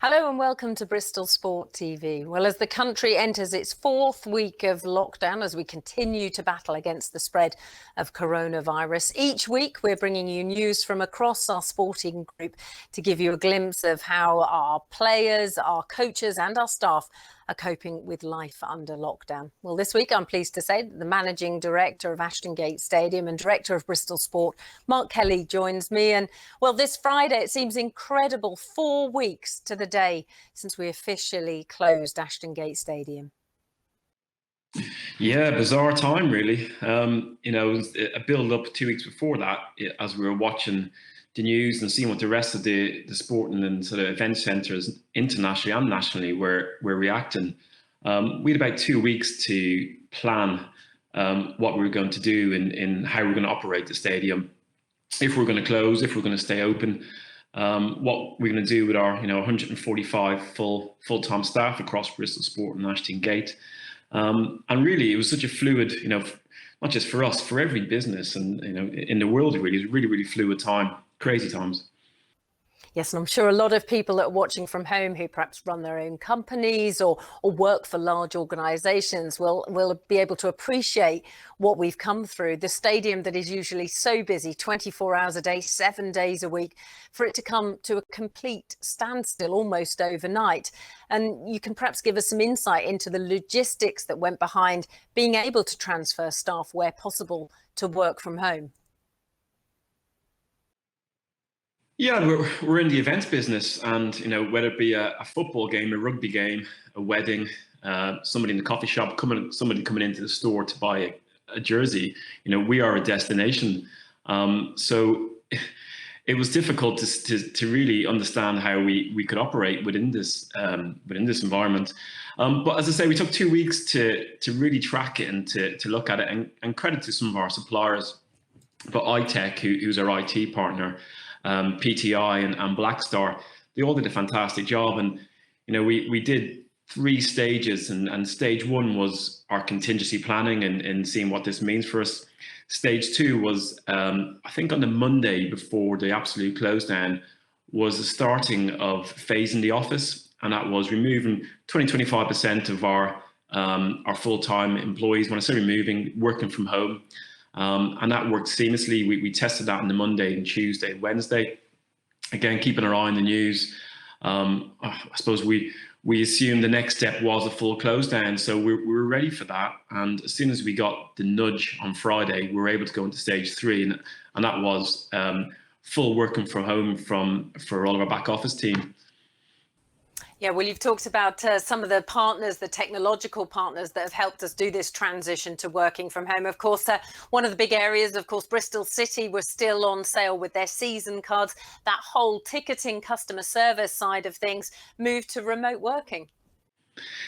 Hello and welcome to Bristol Sport TV. Well, as the country enters its fourth week of lockdown, as we continue to battle against the spread of coronavirus, each week we're bringing you news from across our sporting group to give you a glimpse of how our players, our coaches and our staff are coping with life under lockdown. Well, this week I'm pleased to say that the Managing Director of Ashton Stadium and Director of Bristol Sport, Mark Kelly, joins me. And well, this Friday, it seems incredible, 4 weeks to the day since we officially closed Ashton Stadium. Yeah, bizarre time, really. A build up 2 weeks before that, as we were watching the news and seeing what the rest of the sporting and sort of event centres internationally and nationally were reacting. We had about 2 weeks to plan what we were going to do in how we're going to operate the stadium, if we're going to close, if we're going to stay open, what we're going to do with our 145 full-time staff across Bristol Sport and Ashton Gate. And really, it was such a fluid, not just for us, for every business and in the world. Really, it was really, really fluid time, crazy times. Yes, and I'm sure a lot of people that are watching from home who perhaps run their own companies or work for large organisations will be able to appreciate what we've come through. The stadium that is usually so busy, 24 hours a day, 7 days a week, for it to come to a complete standstill almost overnight. And you can perhaps give us some insight into the logistics that went behind being able to transfer staff where possible to work from home. Yeah, we're in the events business, and whether it be a football game, a rugby game, a wedding, somebody in the coffee shop, somebody coming into the store to buy a jersey, we are a destination. So it was difficult to really understand how we could operate within this environment. But as I say, we took 2 weeks to really track it and to look at it, and credit to some of our suppliers, but iTech, who's our IT partner. PTI and Blackstar, they all did a fantastic job. And, we did 3 stages, and stage 1 was our contingency planning and seeing what this means for us. Stage 2 was, I think on the Monday before the absolute close down, was the starting of phasing the office. And that was removing 20-25% of our full-time employees. When I say removing, working from home. And that worked seamlessly. We tested that on the Monday and Tuesday, Wednesday. Again, keeping our eye on the news. I suppose we assumed the next step was a full close down, so we were ready for that. And as soon as we got the nudge on Friday, we were able to go into stage 3, and that was full working from home for all of our back office team. Yeah, well, you've talked about some of the partners, the technological partners that have helped us do this transition to working from home. Of course, one of the big areas, of course, Bristol City was still on sale with their season cards. That whole ticketing customer service side of things moved to remote working.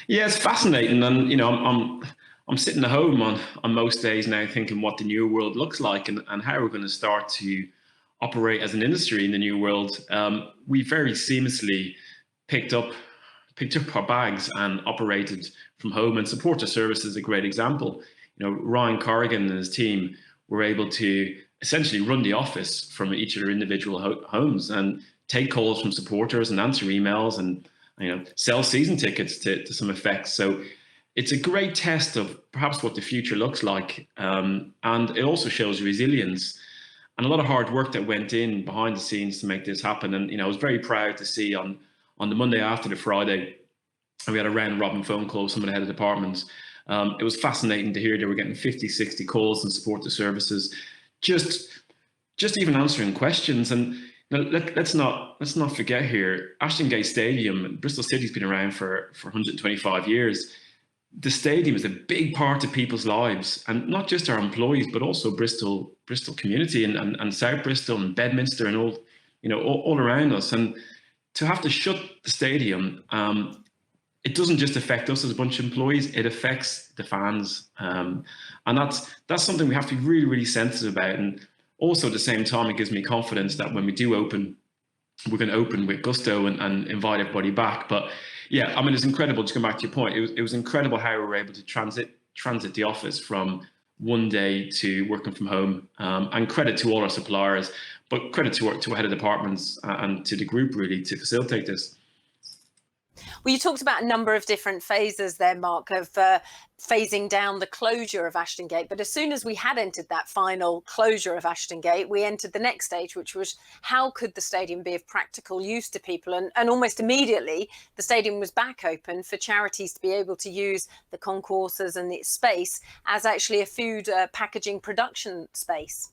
Yeah, it's fascinating. And, I'm sitting at home on most days now thinking what the new world looks like and how we're going to start to operate as an industry in the new world. We very seamlessly picked up our bags and operated from home, and Supporter Service is a great example. Ryan Corrigan and his team were able to essentially run the office from each of their individual homes and take calls from supporters and answer emails and sell season tickets to some effect. So it's a great test of perhaps what the future looks like, and it also shows resilience and a lot of hard work that went in behind the scenes to make this happen. And I was very proud to see on the Monday after the Friday, we had a round robin phone call with some of the head of departments. It was fascinating to hear they were getting 50, 60 calls and support the services, just even answering questions. And let's not forget here, Ashton Stadium, Bristol City's been around for 125 years. The stadium is a big part of people's lives, and not just our employees, but also Bristol community and South Bristol and Bedminster and all around us. And to have to shut the stadium, it doesn't just affect us as a bunch of employees, it affects the fans. And that's something we have to be really, really sensitive about. And also at the same time, it gives me confidence that when we do open, we're going to open with gusto and invite everybody back. But yeah, I mean, it's incredible, to come back to your point, it was incredible how we were able to transit the office from one day to working from home. And credit to all our suppliers, but credit to our head of departments and to the group really to facilitate this. Well, you talked about a number of different phases there, Mark, of phasing down the closure of Ashton Gate. But as soon as we had entered that final closure of Ashton Gate, we entered the next stage, which was how could the stadium be of practical use to people? And almost immediately, the stadium was back open for charities to be able to use the concourses and its space as actually a food packaging production space.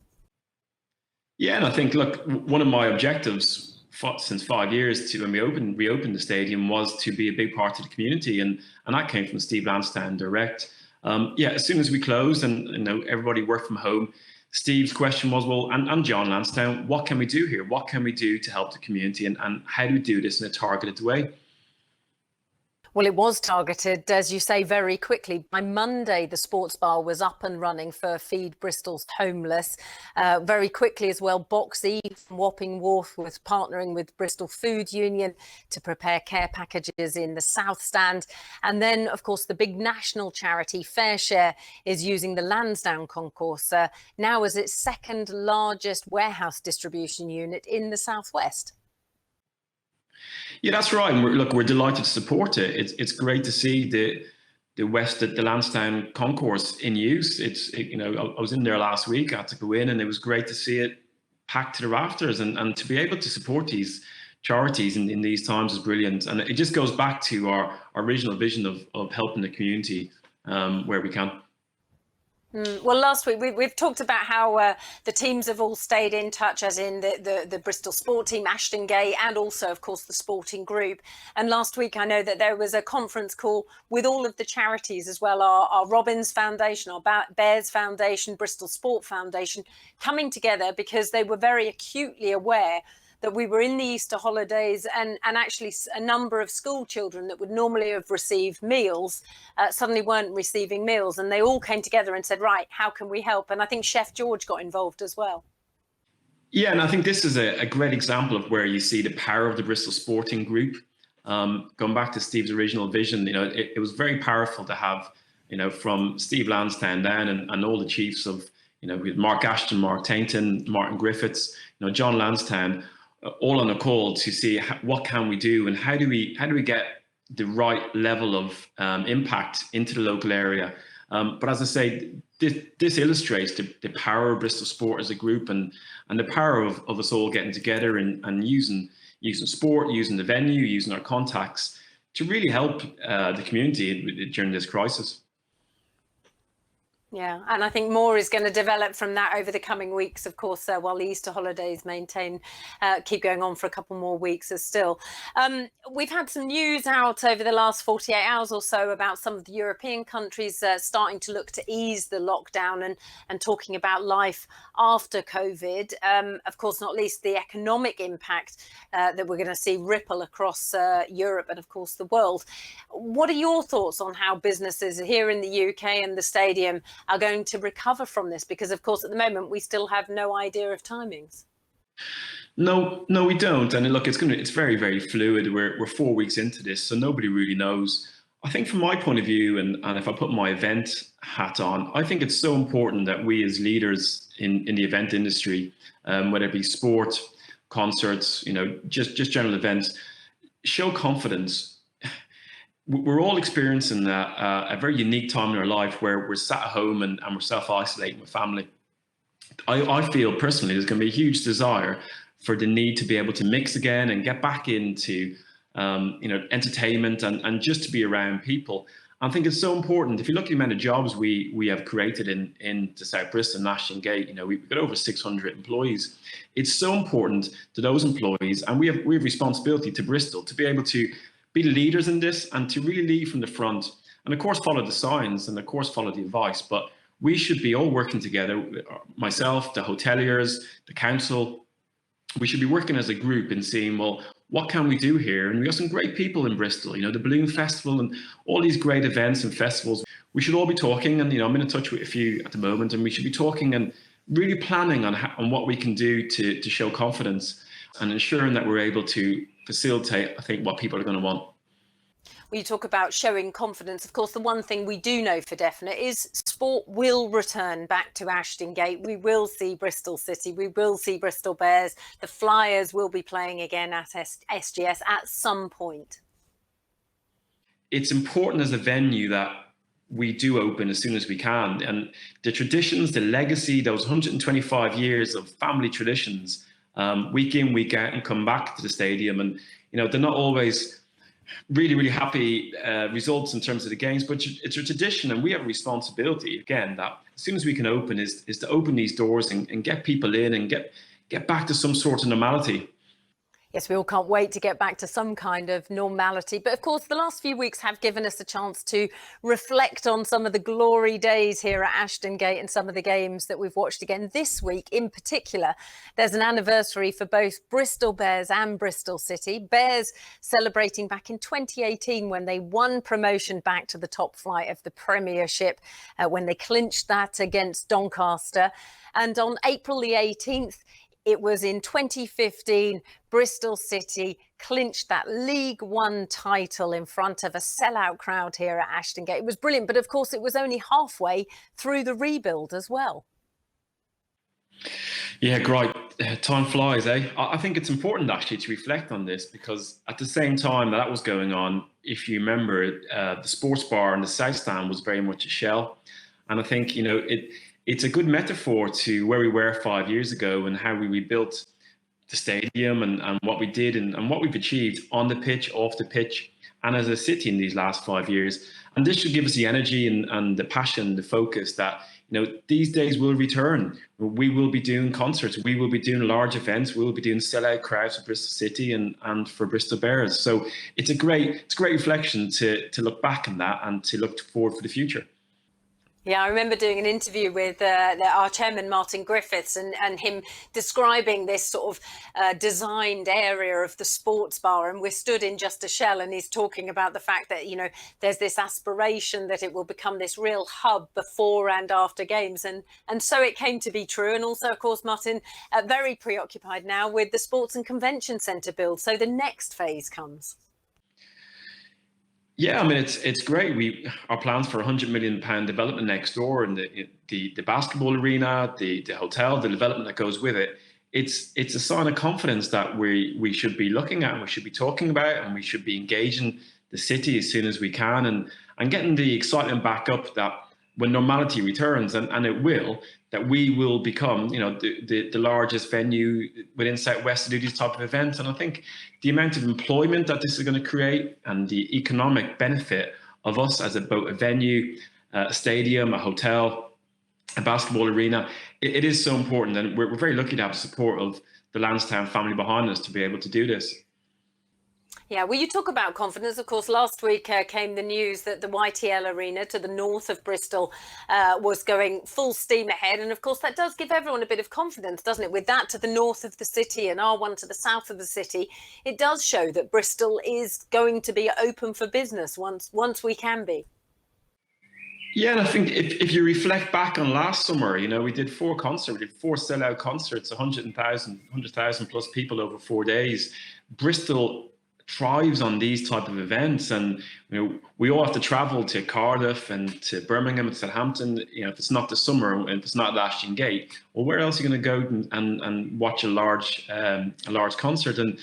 Yeah, and I think, look, one of my objectives since 5 years to when we reopened the stadium was to be a big part of the community, and that came from Steve Lansdown direct. Yeah, as soon as we closed and everybody worked from home, Steve's question was, well, and John Lansdown, what can we do here? What can we do to help the community, and how do we do this in a targeted way? Well, it was targeted, as you say, very quickly. By Monday, the sports bar was up and running for Feed Bristol's Homeless. Very quickly as well, Box E from Wapping Wharf was partnering with Bristol Food Union to prepare care packages in the South Stand. And then, of course, the big national charity FareShare is using the Lansdowne Concourse now as its second largest warehouse distribution unit in the Southwest. Yeah, that's right. And we're delighted to support it. It's great to see the Lansdowne concourse in use. I was in there last week. I had to go in, and it was great to see it packed to the rafters, and to be able to support these charities in these times is brilliant. And it just goes back to our original vision of helping the community where we can. Well, last week we've talked about how the teams have all stayed in touch, as in the Bristol sport team, Ashton Gate, and also, of course, the sporting group. And last week, I know that there was a conference call with all of the charities as well, our Robbins Foundation, our Bears Foundation, Bristol Sport Foundation, coming together because they were very acutely aware that we were in the Easter holidays, and actually a number of school children that would normally have received meals suddenly weren't receiving meals. And they all came together and said, right, how can we help? And I think Chef George got involved as well. Yeah, and I think this is a great example of where you see the power of the Bristol Sporting Group. Going back to Steve's original vision, it was very powerful to have, from Steve Lansdown down and all the chiefs of, with Mark Ashton, Mark Tainton, Martin Griffiths, John Lansdown, all on a call to see what can we do, and how do we get the right level of impact into the local area. But as I say, this illustrates the power of Bristol Sport as a group, and the power of us all getting together and using sport, using the venue, using our contacts to really help the community during this crisis. Yeah, and I think more is going to develop from that over the coming weeks, of course, while the Easter holidays keep going on for a couple more weeks as still. We've had some news out over the last 48 hours or so about some of the European countries starting to look to ease the lockdown and talking about life after COVID. Of course, not least the economic impact that we're going to see ripple across Europe and, of course, the world. What are your thoughts on how businesses here in the UK and the stadium are going to recover from this? Because, of course, at the moment, we still have no idea of timings. No, we don't. And look, it's very, very fluid. We're 4 weeks into this, so nobody really knows. I think from my point of view, and if I put my event hat on, I think it's so important that we as leaders in the event industry, whether it be sport, concerts, just general events, show confidence. We're all experiencing a very unique time in our life where we're sat at home and we're self-isolating with family. I feel personally there's going to be a huge desire for the need to be able to mix again and get back into entertainment and just to be around people. I think it's so important. If you look at the amount of jobs we have created in the South Bristol and Ashton Gate, we've got over 600 employees. It's so important to those employees, and we have responsibility to Bristol to be able to be the leaders in this and to really lead from the front, and of course follow the signs and of course follow the advice. But we should be all working together, myself, the hoteliers, the council. We should be working as a group and seeing, well, what can we do here? And we got some great people in Bristol, the Balloon Festival and all these great events and festivals. We should all be talking, and I'm in touch with a few at the moment, and we should be talking and really planning on what we can do to show confidence and ensuring that we're able to facilitate, I think, what people are going to want. Well, you talk about showing confidence. Of course, the one thing we do know for definite is sport will return back to Ashton Gate. We will see Bristol City. We will see Bristol Bears. The Flyers will be playing again at SGS at some point. it's important as a venue that we do open as soon as we can. And the traditions, the legacy, those 125 years of family traditions, week in, week out, and come back to the stadium. And, they're not always really happy results in terms of the games, but it's a tradition, and we have a responsibility, again, that as soon as we can open is to open these doors and get people in and get back to some sort of normality. Yes, we all can't wait to get back to some kind of normality. But of course, the last few weeks have given us a chance to reflect on some of the glory days here at Ashton Gate and some of the games that we've watched again this week. In particular, there's an anniversary for both Bristol Bears and Bristol City. Bears celebrating back in 2018 when they won promotion back to the top flight of the Premiership, when they clinched that against Doncaster. And on April the 18th, it was in 2015, Bristol City clinched that League One title in front of a sellout crowd here at Ashton Gate. It was brilliant, but of course it was only halfway through the rebuild as well. Yeah, great. Time flies, eh? I think it's important actually to reflect on this, because at the same time that was going on, if you remember, the sports bar and the South Stand was very much a shell. And I think, it's a good metaphor to where we were 5 years ago and how we rebuilt the stadium and what we did and what we've achieved on the pitch, off the pitch, and as a city in these last 5 years. And this should give us the energy and the passion, the focus that, these days will return. We will be doing concerts. We will be doing large events. We will be doing sellout crowds for Bristol City and for Bristol Bears. So it's a great reflection to look back on that and to look forward for the future. Yeah, I remember doing an interview with our chairman, Martin Griffiths, and him describing this sort of designed area of the sports bar. And we're stood in just a shell, and he's talking about the fact that, there's this aspiration that it will become this real hub before and after games. And so it came to be true. And also, of course, Martin, very preoccupied now with the Sports and Convention Centre build. So the next phase comes. Yeah, I mean, it's great. Our plans for £100 million development next door, and the basketball arena, the hotel, the development that goes with it. It's a sign of confidence that we should be looking at, and we should be talking about, and we should be engaging the city as soon as we can, and getting the excitement back up that when normality returns, and it will, that we will become, the largest venue within South West to do these type of events. And I think the amount of employment that this is going to create and the economic benefit of us as both a venue, a stadium, a hotel, a basketball arena, it is so important. And we're very lucky to have the support of the Lansdowne family behind us to be able to do this. Yeah, well, you talk about confidence. Of course, last week came the news that the YTL Arena to the north of Bristol was going full steam ahead. And of course, that does give everyone a bit of confidence, doesn't it? With that to the north of the city and R1 to the south of the city, it does show that Bristol is going to be open for business once we can be. Yeah, and I think if you reflect back on last summer, we did 4 concerts, we did 4 sellout concerts, 100,000 plus people over 4 days. Bristol thrives on these type of events, and we all have to travel to Cardiff and to Birmingham and Southampton. If it's not the summer and if it's not at Ashton Gate, well, where else are you going to go and watch a large concert? And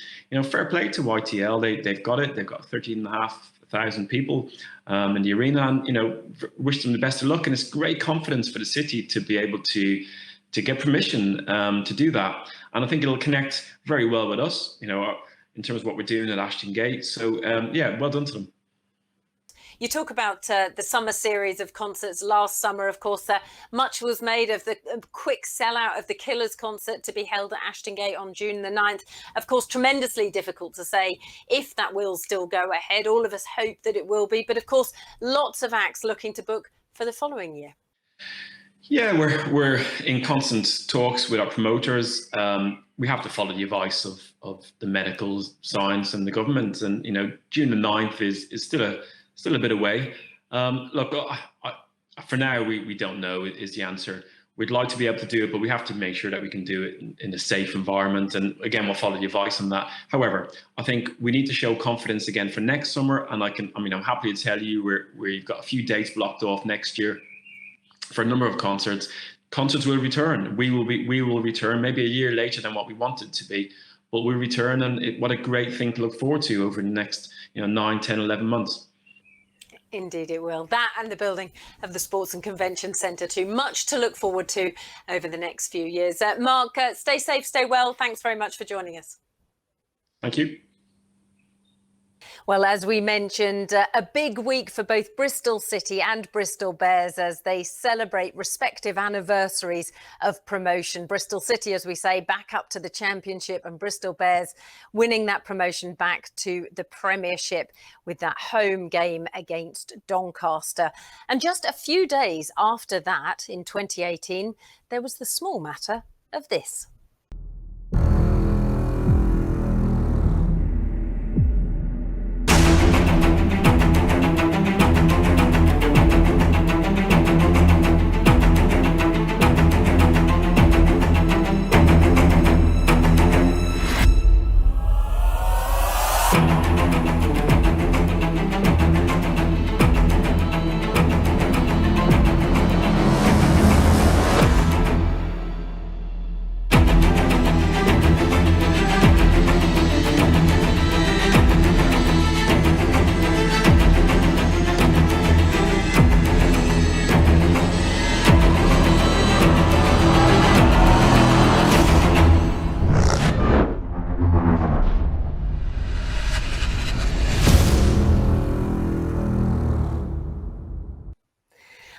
fair play to YTL, they've got it. They've got 13,500 people in the arena, and wish them the best of luck. And it's great confidence for the city to be able to get permission to do that. And I think it'll connect very well with us, in terms of what we're doing at Ashton Gate. So, yeah, well done to them. You talk about the summer series of concerts last summer. Of course, much was made of the quick sellout of the Killers concert to be held at Ashton Gate on June the 9th. Of course, tremendously difficult to say if that will still go ahead. All of us hope that it will be. But of course, lots of acts looking to book for the following year. Yeah, we're in constant talks with our promoters. We have to follow the advice of the medical science and the government. And June the 9th is still a bit away. Look, for now we don't know is the answer. We'd like to be able to do it, but we have to make sure that we can do it in a safe environment. And again, we'll follow the advice on that. However, I think we need to show confidence again for next summer. And I'm happy to tell you we've got a few dates blocked off next year for a number of concerts. Concerts will return. We will return maybe a year later than what we wanted to be, but we'll return. And what a great thing to look forward to over the next 9, 10, 11 months. Indeed it will. That and the building of the Sports and Convention Centre too. Much to look forward to over the next few years. Mark, stay safe, stay well. Thanks very much for joining us. Thank you. Well, as we mentioned, a big week for both Bristol City and Bristol Bears as they celebrate respective anniversaries of promotion. Bristol City, as we say, back up to the Championship, and Bristol Bears winning that promotion back to the Premiership with that home game against Doncaster. And just a few days after that, in 2018, there was the small matter of this.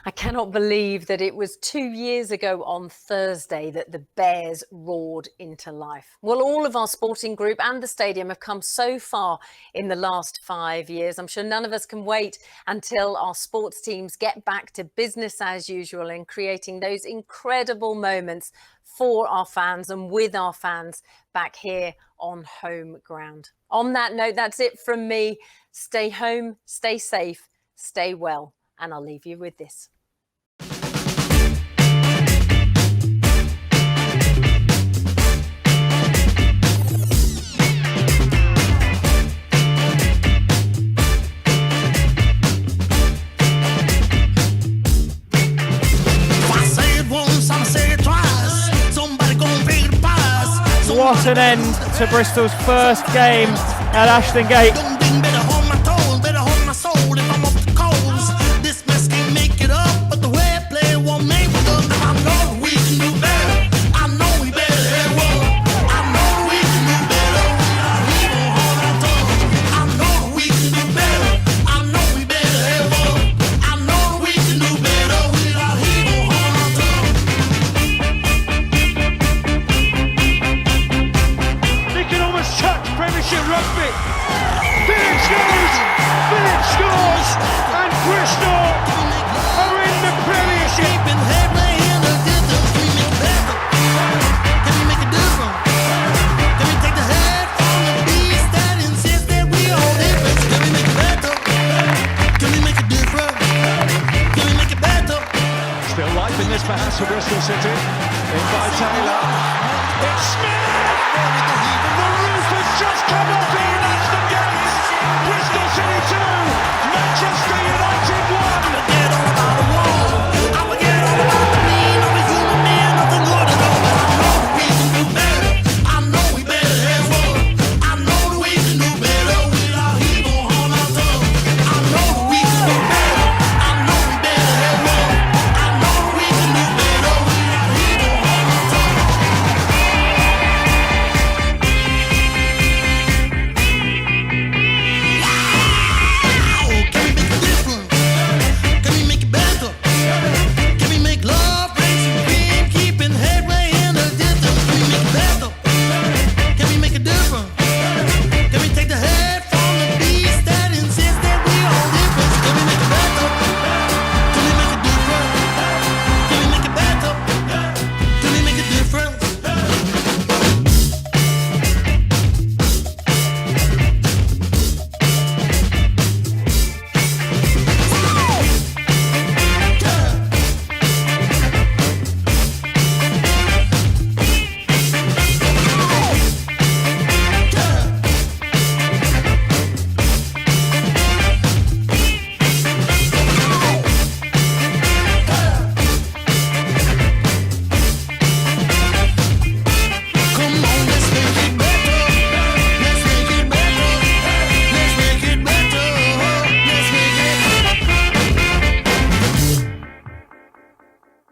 I cannot believe that it was 2 years ago on Thursday that the Bears roared into life. Well, all of our sporting group and the stadium have come so far in the last 5 years. I'm sure none of us can wait until our sports teams get back to business as usual in creating those incredible moments for our fans and with our fans back here on home ground. On that note, that's it from me. Stay home, stay safe, stay well. And I'll leave you with this. What an end to Bristol's first game at Ashton Gate. Rugby. Phillips scores, and Bristol are in the Premiership. Can we make a difference? Can we take the head from the beast that insists that we all different? Can we make it better? Can we make a difference? Can we make it better? Still life in this perhaps for Bristol City.